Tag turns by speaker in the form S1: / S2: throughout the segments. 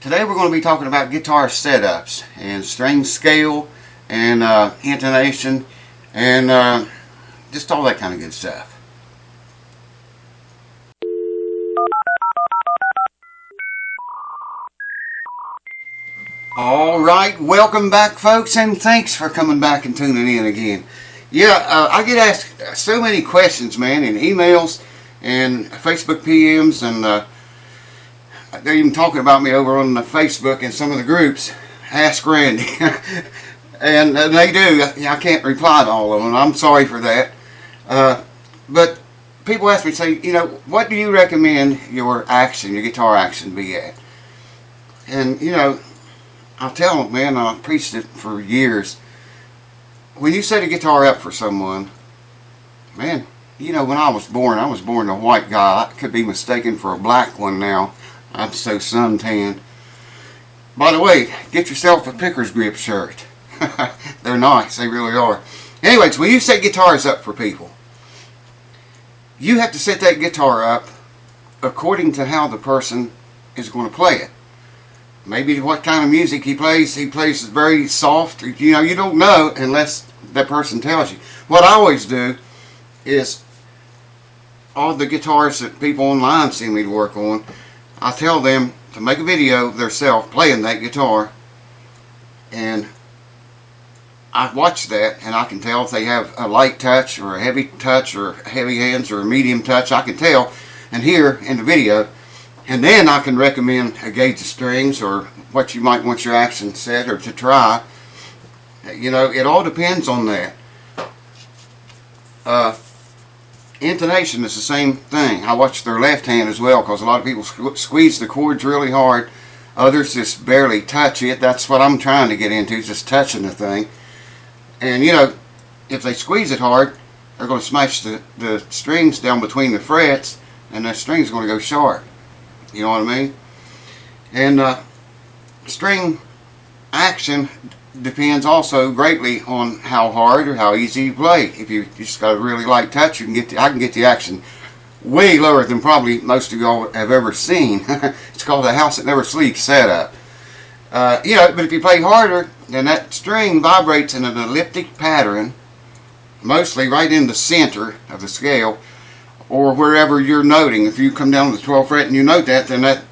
S1: Today we're going to be talking about guitar setups and string scale and intonation and just all that kind of good stuff. Alright, welcome back folks, and thanks for coming back and tuning in again. I get asked so many questions, man, in emails and Facebook PMs, and they're even talking about me over on the Facebook and some of the groups. Ask Randy. And they do. I can't reply to all of them. I'm sorry for that. But people ask me, say, what do you recommend your guitar action be at? And, I'll tell them, man, I've preached it for years. When you set a guitar up for someone, man, when I was born a white guy. I could be mistaken for a black one now. I'm so suntanned. By the way, get yourself a Pickers Grip shirt. They're nice, they really are. Anyways, when you set guitars up for people, you have to set that guitar up according to how the person is going to play it. Maybe what kind of music he plays very soft. You don't know unless that person tells you. What I always do is, all the guitars that people online see me to work on, I tell them to make a video of themselves playing that guitar, and I watch that and I can tell if they have a light touch or a heavy touch or heavy hands or a medium touch. I can tell and hear in the video, and then I can recommend a gauge of strings or what you might want your action set or to try. It all depends on that. Intonation is the same thing. I watch their left hand as well, because a lot of people squeeze the chords really hard. Others just barely touch it. That's what I'm trying to get into, just touching the thing. And if they squeeze it hard, they're going to smash the strings down between the frets, and the string's going to go sharp. You know what I mean? And string action depends also greatly on how hard or how easy you play. If you just got a really light touch, I can get the action way lower than probably most of y'all have ever seen. It's called the house that never sleeps setup. But if you play harder, then that string vibrates in an elliptic pattern, mostly right in the center of the scale, or wherever you're noting. If you come down to the 12th fret and you note that, then that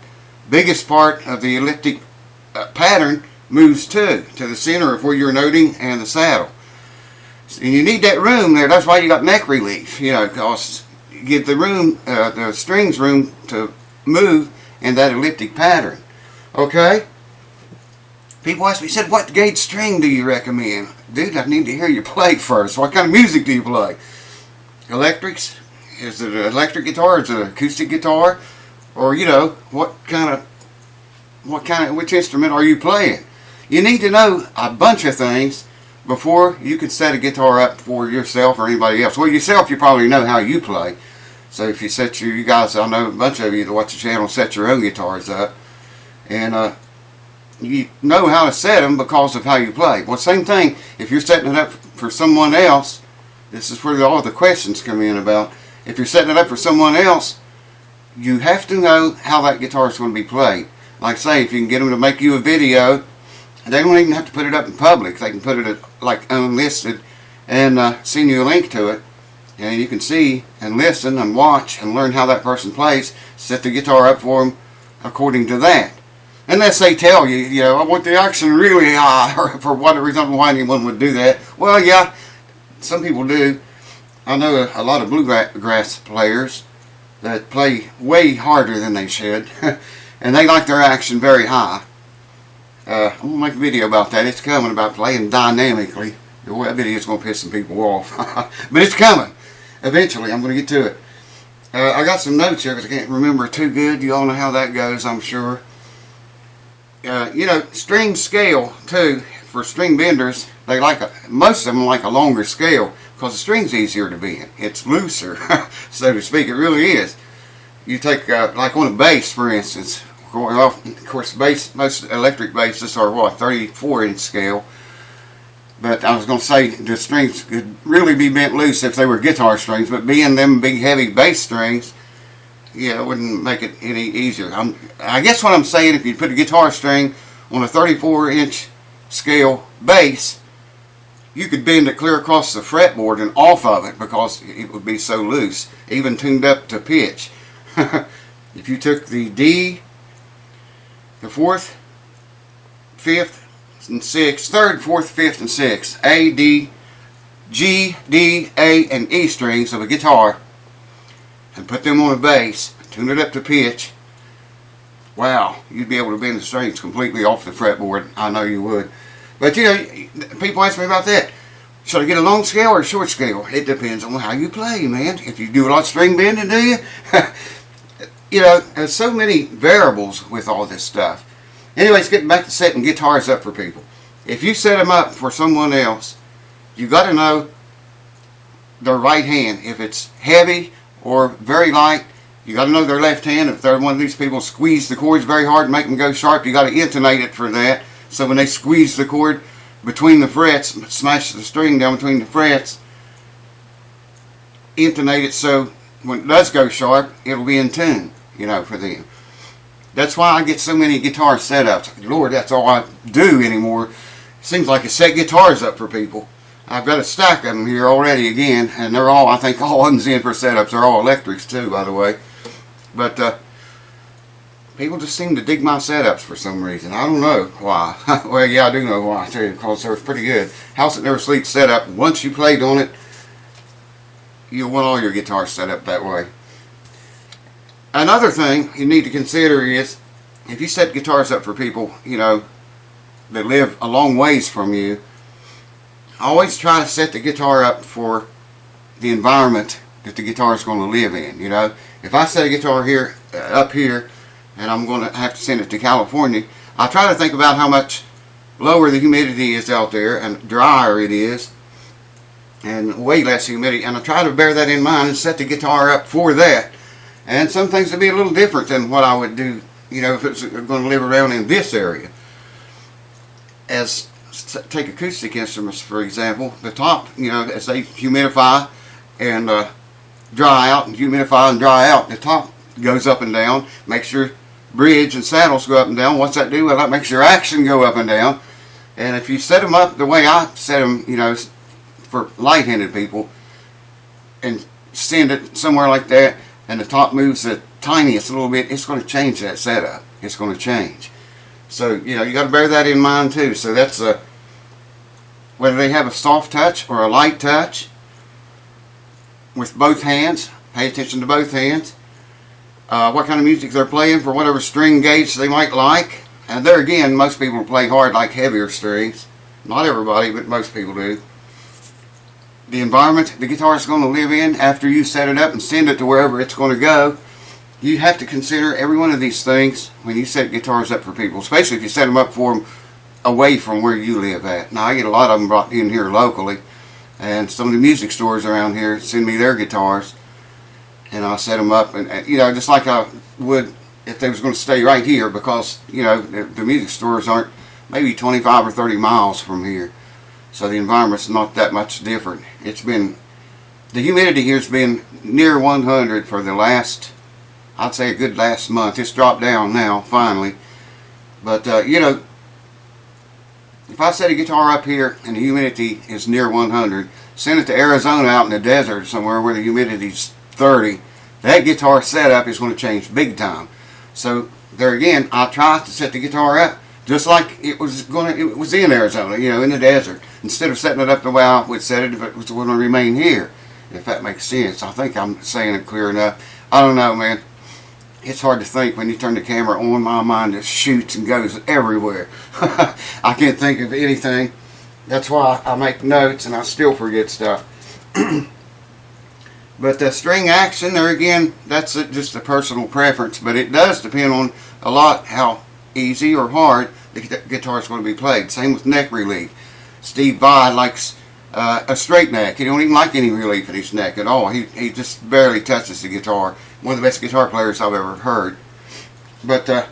S1: biggest part of the elliptic pattern moves to the center of where you're noting and the saddle. And you need that room there. That's why you got neck relief, because you give the strings room to move in that elliptic pattern. Okay? People ask me, said, what gauge string do you recommend? Dude, I need to hear you play first. What kind of music do you play? Electrics? Is it an electric guitar? Is it an acoustic guitar? Or, which instrument are you playing? You need to know a bunch of things before you can set a guitar up for yourself or anybody else. Well, yourself, you probably know how you play. So if you guys, I know a bunch of you that watch the channel set your own guitars up. And you know how to set them because of how you play. Well, same thing, if you're setting it up for someone else, this is where all the questions come in about. If you're setting it up for someone else, you have to know how that guitar is going to be played. Like say, if you can get them to make you a video, they don't even have to put it up in public. They can put it like unlisted and send you a link to it, and you can see and listen and watch and learn how that person plays. Set the guitar up for them according to that. Unless they tell you, I want the action really high, or for whatever reason, why anyone would do that. Well, yeah, some people do. I know a lot of bluegrass players that play way harder than they should, and they like their action very high. I'm going to make a video about that. It's coming, about playing dynamically. That video is going to piss some people off. But it's coming. Eventually, I'm going to get to it. I got some notes here because I can't remember too good. You all know how that goes, I'm sure. String scale, too, for string benders, most of them like a longer scale because the string's easier to bend. It's looser, so to speak. It really is. You take, like on a bass, for instance. Well, of course, most electric basses are 34-inch scale. But I was going to say the strings could really be bent loose if they were guitar strings. But being them big, heavy bass strings, yeah, it wouldn't make it any easier. I guess what I'm saying, if you put a guitar string on a 34-inch scale bass, you could bend it clear across the fretboard and off of it because it would be so loose, even tuned up to pitch. If you took the D, the 4th, 5th, and 6th, 3rd, 4th, 5th, and 6th, A, D, G, D, A, and E strings of a guitar, and put them on a bass, tune it up to pitch, wow, you'd be able to bend the strings completely off the fretboard. I know you would. But you know, people ask me about that. Should I get a long scale or a short scale? It depends on how you play, man. If you do a lot of string bending, do you? You know, there's so many variables with all this stuff. Anyways, getting back to setting guitars up for people. If you set them up for someone else, you got to know their right hand. If it's heavy or very light, you got to know their left hand. If they're one of these people squeeze the chords very hard and make them go sharp, you got to intonate it for that. So when they squeeze the chord between the frets, smash the string down between the frets, intonate it so when it does go sharp, it'll be in tune, you know, for them. That's why I get so many guitar setups. Lord, that's all I do anymore. Seems like I set guitars up for people. I've got a stack of them here already again, and they're all, I think, all of them's in for setups. They're all electrics too, by the way. But people just seem to dig my setups for some reason. I don't know why. Well, yeah, I do know why too, because they're pretty good. House That Never Sleeps setup, once you played on it, you'll want all your guitars set up that way. Another thing you need to consider is, if you set guitars up for people, you know, that live a long ways from you, always try to set the guitar up for the environment that the guitar is going to live in. You know, if I set a guitar here, up here, and I'm going to have to send it to California, I try to think about how much lower the humidity is out there and drier it is, and way less humidity, and I try to bear that in mind and set the guitar up for that. And some things will be a little different than what I would do, you know, if it's going to live around in this area. As take acoustic instruments, for example, the top, you know, as they humidify and dry out, and humidify and dry out, the top goes up and down. Makes your bridge and saddles go up and down. What's that do? Well, that makes your action go up and down. And if you set them up the way I set them, you know, for light-handed people, and send it somewhere like that, and the top moves the tiniest little bit, it's going to change that setup. It's going to change. So, you know, you got to bear that in mind too. So that's whether they have a soft touch or a light touch with both hands. Pay attention to both hands. What kind of music they're playing for whatever string gauge they might like. And there again, most people play hard, like heavier strings. Not everybody, but most people do. The environment the guitar is going to live in after you set it up and send it to wherever it's going to go. You have to consider every one of these things when you set guitars up for people, especially if you set them up for them away from where you live at. Now, I get a lot of them brought in here locally, and some of the music stores around here send me their guitars, and I'll set them up, and you know, just like I would if they was going to stay right here, because, you know, the music stores aren't maybe 25 or 30 miles from here. So the environment's not that much different. It's been, the humidity here's been near 100 for the last, I'd say a good last month. It's dropped down now, finally. But, you know, if I set a guitar up here and the humidity is near 100, send it to Arizona out in the desert somewhere where the humidity's 30, that guitar setup is going to change big time. So, there again, I try to set the guitar up just like it was in Arizona, you know, in the desert. Instead of setting it up the way I would set it if it was going to remain here, if that makes sense. I think I'm saying it clear enough. I don't know, man. It's hard to think when you turn the camera on. My mind just shoots and goes everywhere. I can't think of anything. That's why I make notes and I still forget stuff. But the string action, there again, that's just a personal preference. But it does depend on a lot how easy or hard the guitar is going to be played. Same with neck relief. Steve Vai likes a straight neck. He don't even like any relief in his neck at all. He just barely touches the guitar. One of the best guitar players I've ever heard. But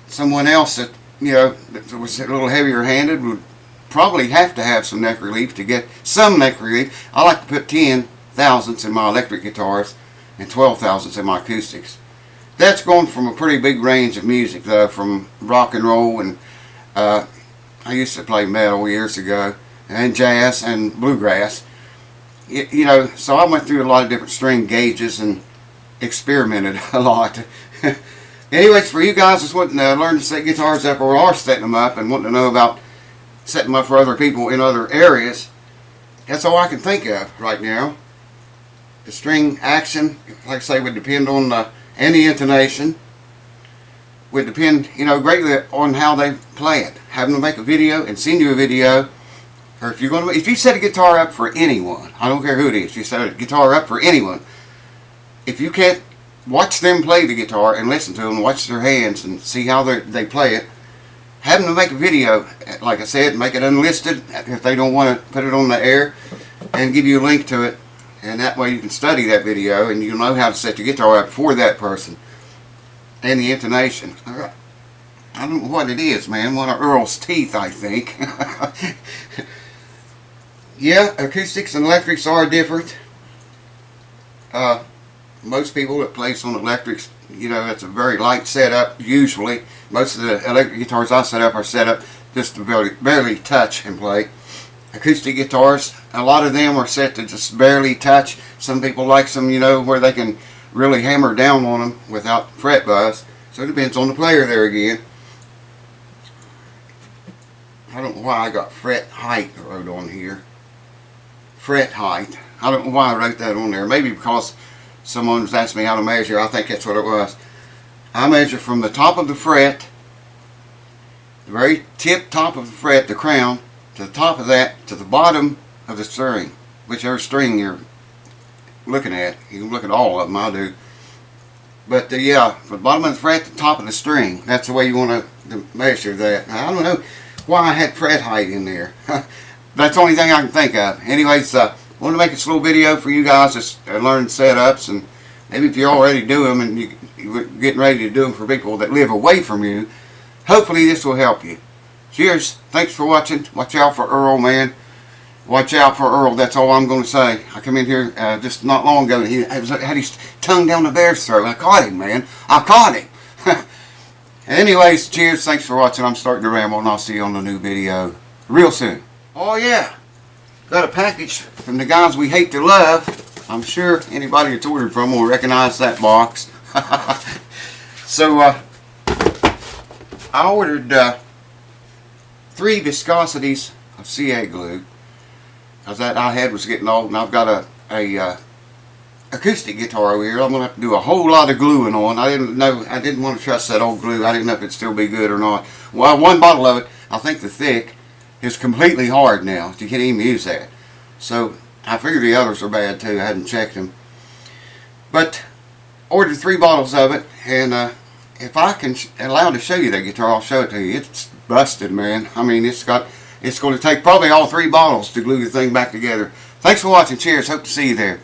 S1: someone else that, you know, that was a little heavier handed would probably have to have some neck relief to get some neck relief. I like to put 10 thousandths in my electric guitars and 12 thousandths in my acoustics. That's going from a pretty big range of music, though, from rock and roll, and I used to play metal years ago, and jazz and bluegrass. You know, so I went through a lot of different string gauges and experimented a lot. Anyways, for you guys that's wanting to learn to set guitars up or are setting them up and wanting to know about setting them up for other people in other areas, that's all I can think of right now. The string action, like I say, would depend on and the intonation. Would depend, you know, greatly on how they play it. Having them make a video and send you a video. Or if you set a guitar up for anyone, I don't care who it is, you set a guitar up for anyone, if you can't watch them play the guitar and listen to them, watch their hands and see how they play it, have them make a video, like I said, make it unlisted if they don't want to put it on the air, and give you a link to it, and that way you can study that video and you'll know how to set your guitar up for that person. And the intonation. I don't know what it is, man. One of Earl's teeth, I think. Yeah, acoustics and electrics are different. Most people that place on electrics, you know, it's a very light setup, usually. Most of the electric guitars I set up are set up just to barely touch and play. Acoustic guitars, a lot of them are set to just barely touch. Some people like some, you know, where they can really hammer down on them without fret buzz. So it depends on the player there again. I don't know why I got fret height wrote on here. Fret height. I don't know why I wrote that on there. Maybe because someone was asking me how to measure. I think that's what it was. I measure from the top of the fret, the very tip top of the fret, the crown, to the top of that, to the bottom of the string. Whichever string you're looking at. You can look at all of them, I do. But yeah, from the bottom of the fret to the top of the string. That's the way you want to measure that. Now, I don't know why I had fret height in there. That's the only thing I can think of. Anyways, I wanted to make this little video for you guys to learn setups, and maybe if you already do them and you're getting ready to do them for people that live away from you, hopefully this will help you. Cheers. Thanks for watching. Watch out for Earl, man. Watch out for Earl. That's all I'm going to say. I come in here just not long ago, and he had his tongue down the bear's throat. I caught him, man. I caught him. Anyways, cheers. Thanks for watching. I'm starting to ramble, and I'll see you on the new video real soon. Oh yeah, got a package from the guys we hate to love. I'm sure anybody that's ordered from will recognize that box. So I ordered 3 viscosities of CA glue, because that I had was getting old, and I've got a acoustic guitar over here. I'm gonna have to do a whole lot of gluing on. I didn't want to trust that old glue. I didn't know if it'd still be good or not. Well, one bottle of it, I think the thick, is completely hard now. You can't even use that. So I figured the others are bad too. I hadn't checked them. But ordered 3 bottles of it, and if I can allow to show you that guitar, I'll show it to you. It's busted, man. I mean, it's going to take probably all 3 bottles to glue the thing back together. Thanks for watching. Cheers. Hope to see you there.